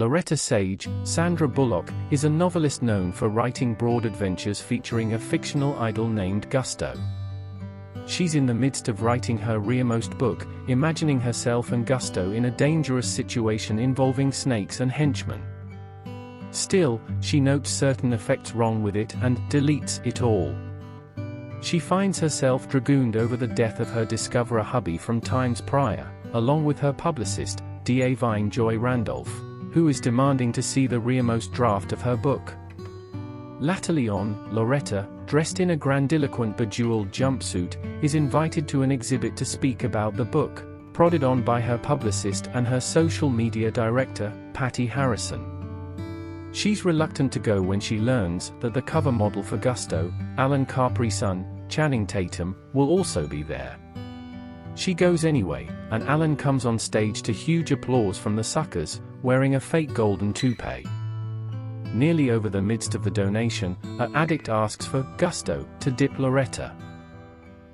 Loretta Sage, Sandra Bullock, is a novelist known for writing broad adventures featuring a fictional idol named Gusto. She's in the midst of writing her rearmost book, imagining herself and Gusto in a dangerous situation involving snakes and henchmen. Still, she notes certain effects wrong with it and deletes it all. She finds herself dragooned over the death of her Discoverer hubby from times prior, along with her publicist, D.A. Vine Joy Randolph, who is demanding to see the rearmost draft of her book. Latterly on, Loretta, dressed in a grandiloquent bejeweled jumpsuit, is invited to an exhibit to speak about the book, prodded on by her publicist and her social media director, Patty Harrison. She's reluctant to go when she learns that the cover model for Gusto, Alan Capri's son, Channing Tatum, will also be there. She goes anyway, and Alan comes on stage to huge applause from the suckers, wearing a fake golden toupee. Nearly over the midst of the donation, an addict asks for Gusto to dip Loretta.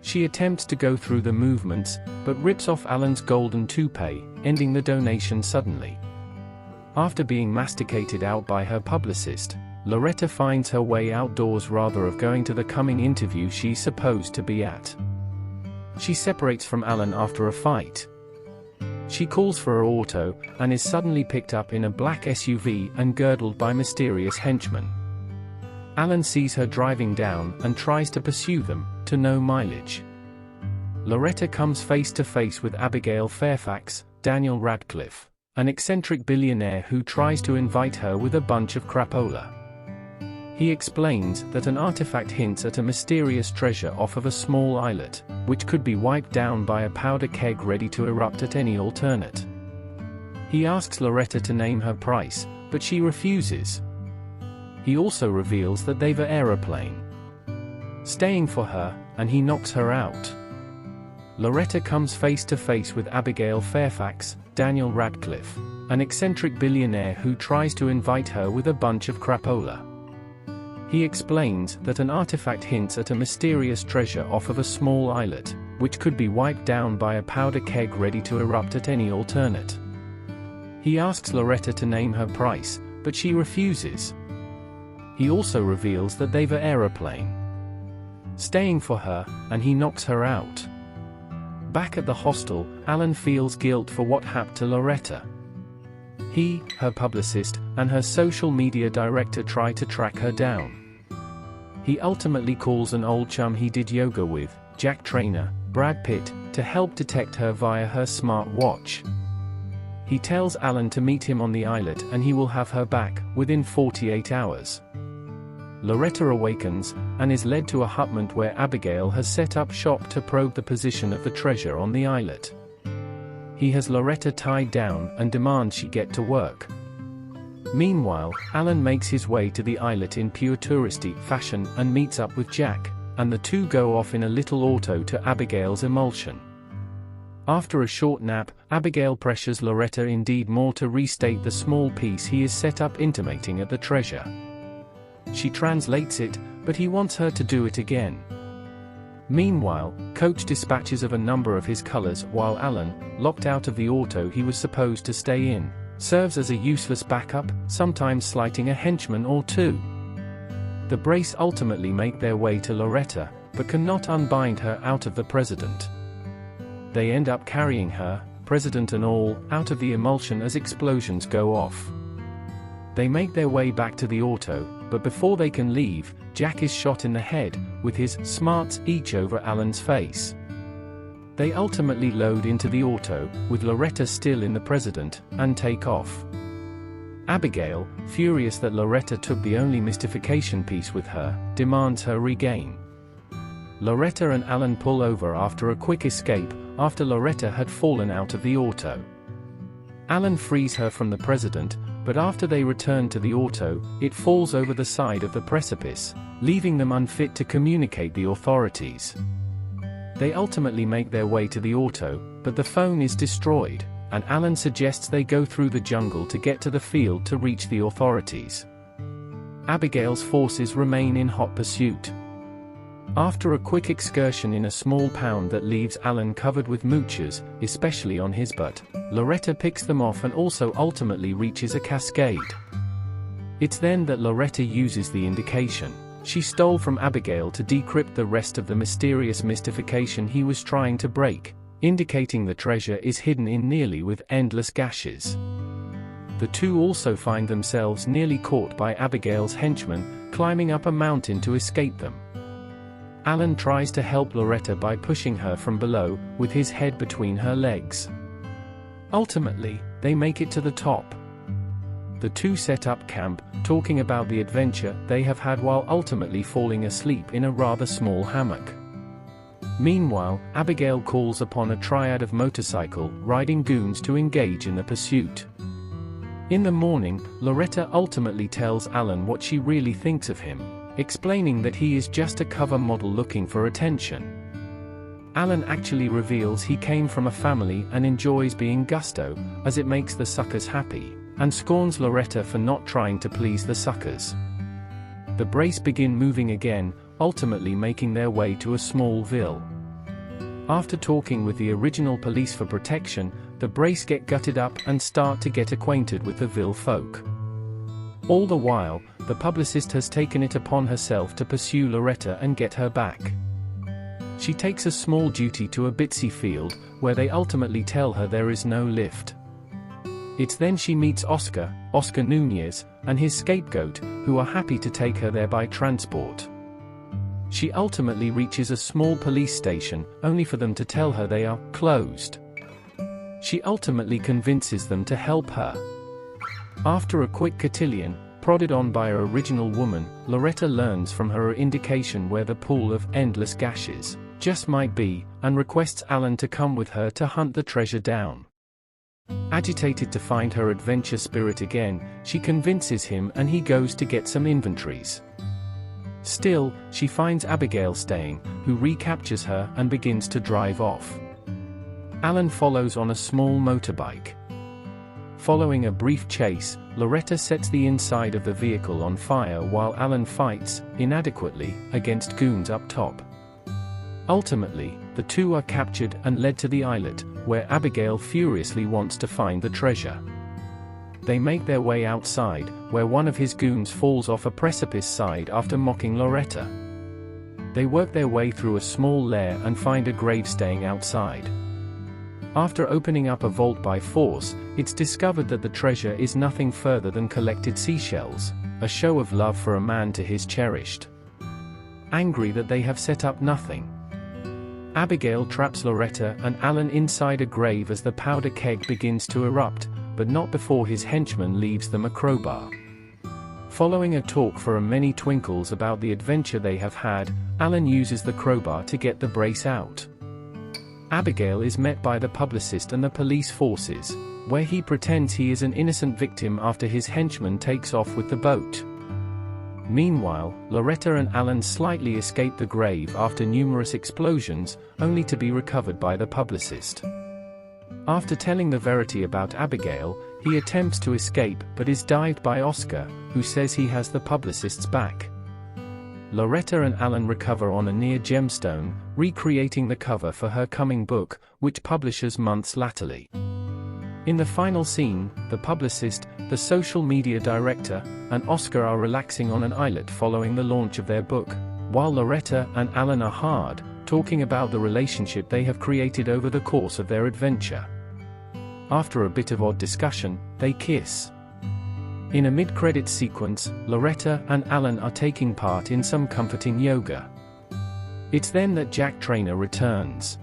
She attempts to go through the movements, but rips off Alan's golden toupee, ending the donation suddenly. After being masticated out by her publicist, Loretta finds her way outdoors rather of going to the coming interview she's supposed to be at. She separates from Alan after a fight. She calls for her auto, and is suddenly picked up in a black SUV and girdled by mysterious henchmen. Alan sees her driving down and tries to pursue them, to no mileage. Loretta comes face to face with Abigail Fairfax, Daniel Radcliffe, an eccentric billionaire who tries to invite her with a bunch of crapola. He explains that an artifact hints at a mysterious treasure off of a small islet, which could be wiped down by a powder keg ready to erupt at any alternate. He asks Loretta to name her price, but she refuses. He also reveals that they've an aeroplane staying for her, and he knocks her out. Loretta comes face to face with Abigail Fairfax, Daniel Radcliffe, an eccentric billionaire who tries to invite her with a bunch of crapola. He explains that an artifact hints at a mysterious treasure off of a small islet, which could be wiped down by a powder keg ready to erupt at any alternate. He asks Loretta to name her price, but she refuses. He also reveals that they've an aeroplane staying for her, and he knocks her out. Back at the hostel, Alan feels guilt for what happened to Loretta. He, her publicist, and her social media director try to track her down. He ultimately calls an old chum he did yoga with, Jack Trainer, Brad Pitt, to help detect her via her smart watch. He tells Alan to meet him on the islet and he will have her back within 48 hours. Loretta awakens, and is led to a hutment where Abigail has set up shop to probe the position of the treasure on the islet. He has Loretta tied down and demands she get to work. Meanwhile, Alan makes his way to the islet in pure touristy fashion and meets up with Jack, and the two go off in a little auto to Abigail's emulsion. After a short nap, Abigail pressures Loretta indeed more to restate the small piece he is set up intimating at the treasure. She translates it, but he wants her to do it again. Meanwhile, Coach dispatches of a number of his colors while Alan, locked out of the auto he was supposed to stay in, serves as a useless backup, sometimes slighting a henchman or two. The brace ultimately make their way to Loretta, but cannot unbind her out of the president. They end up carrying her, president and all, out of the emulsion as explosions go off. They make their way back to the auto, but before they can leave, Jack is shot in the head, with his smarts each over Alan's face. They ultimately load into the auto, with Loretta still in the president, and take off. Abigail, furious that Loretta took the only mystification piece with her, demands her regain. Loretta and Alan pull over after a quick escape, after Loretta had fallen out of the auto. Alan frees her from the president, but after they return to the auto, it falls over the side of the precipice, leaving them unfit to communicate the authorities. They ultimately make their way to the auto, but the phone is destroyed, and Alan suggests they go through the jungle to get to the field to reach the authorities. Abigail's forces remain in hot pursuit. After a quick excursion in a small pound that leaves Alan covered with mooches, especially on his butt, Loretta picks them off and also ultimately reaches a cascade. It's then that Loretta uses the indication she stole from Abigail to decrypt the rest of the mysterious mystification he was trying to break, indicating the treasure is hidden in nearly with endless gashes. The two also find themselves nearly caught by Abigail's henchmen, climbing up a mountain to escape them. Alan tries to help Loretta by pushing her from below, with his head between her legs. Ultimately, they make it to the top. The two set up camp, talking about the adventure they have had while ultimately falling asleep in a rather small hammock. Meanwhile, Abigail calls upon a triad of motorcycle-riding goons to engage in the pursuit. In the morning, Loretta ultimately tells Alan what she really thinks of him, explaining that he is just a cover model looking for attention. Alan actually reveals he came from a family and enjoys being Gusto, as it makes the suckers happy, and scorns Loretta for not trying to please the suckers. The brace begin moving again, ultimately making their way to a small ville. After talking with the original police for protection, the brace get gutted up and start to get acquainted with the ville folk. All the while, the publicist has taken it upon herself to pursue Loretta and get her back. She takes a small duty to a Bitsy field, where they ultimately tell her there is no lift. It's then she meets Oscar Nunez, and his scapegoat, who are happy to take her there by transport. She ultimately reaches a small police station, only for them to tell her they are closed. She ultimately convinces them to help her. After a quick cotillion, prodded on by her original woman, Loretta learns from her indication where the pool of endless gashes just might be, and requests Alan to come with her to hunt the treasure down. Agitated to find her adventure spirit again, she convinces him and he goes to get some inventories. Still, she finds Abigail staying, who recaptures her and begins to drive off. Alan follows on a small motorbike. Following a brief chase, Loretta sets the inside of the vehicle on fire while Alan fights, inadequately, against goons up top. Ultimately, the two are captured and led to the islet, where Abigail furiously wants to find the treasure. They make their way outside, where one of his goons falls off a precipice side after mocking Loretta. They work their way through a small lair and find a grave staying outside. After opening up a vault by force, it's discovered that the treasure is nothing further than collected seashells, a show of love for a man to his cherished. Angry that they have set up nothing, Abigail traps Loretta and Alan inside a grave as the powder keg begins to erupt, but not before his henchman leaves them a crowbar. Following a talk for a many twinkles about the adventure they have had, Alan uses the crowbar to get the brace out. Abigail is met by the publicist and the police forces, where he pretends he is an innocent victim after his henchman takes off with the boat. Meanwhile, Loretta and Alan slightly escape the grave after numerous explosions, only to be recovered by the publicist. After telling the verity about Abigail, he attempts to escape but is dived by Oscar, who says he has the publicist's back. Loretta and Alan recover on a near gemstone, recreating the cover for her coming book, which publishes months latterly. In the final scene, the publicist, the social media director, and Oscar are relaxing on an islet following the launch of their book, while Loretta and Alan are hard, talking about the relationship they have created over the course of their adventure. After a bit of odd discussion, they kiss. In a mid-credits sequence, Loretta and Alan are taking part in some comforting yoga. It's then that Jack Trainer returns.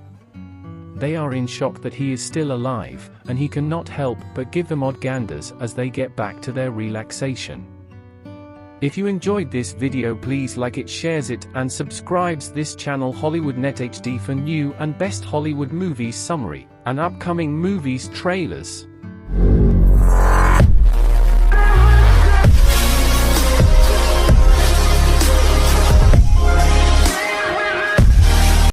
They are in shock that he is still alive, and he cannot help but give them odd ganders as they get back to their relaxation. If you enjoyed this video, please like it, shares it, and subscribes this channel Hollywood NetHD for new and best Hollywood movies summary, and upcoming movies trailers.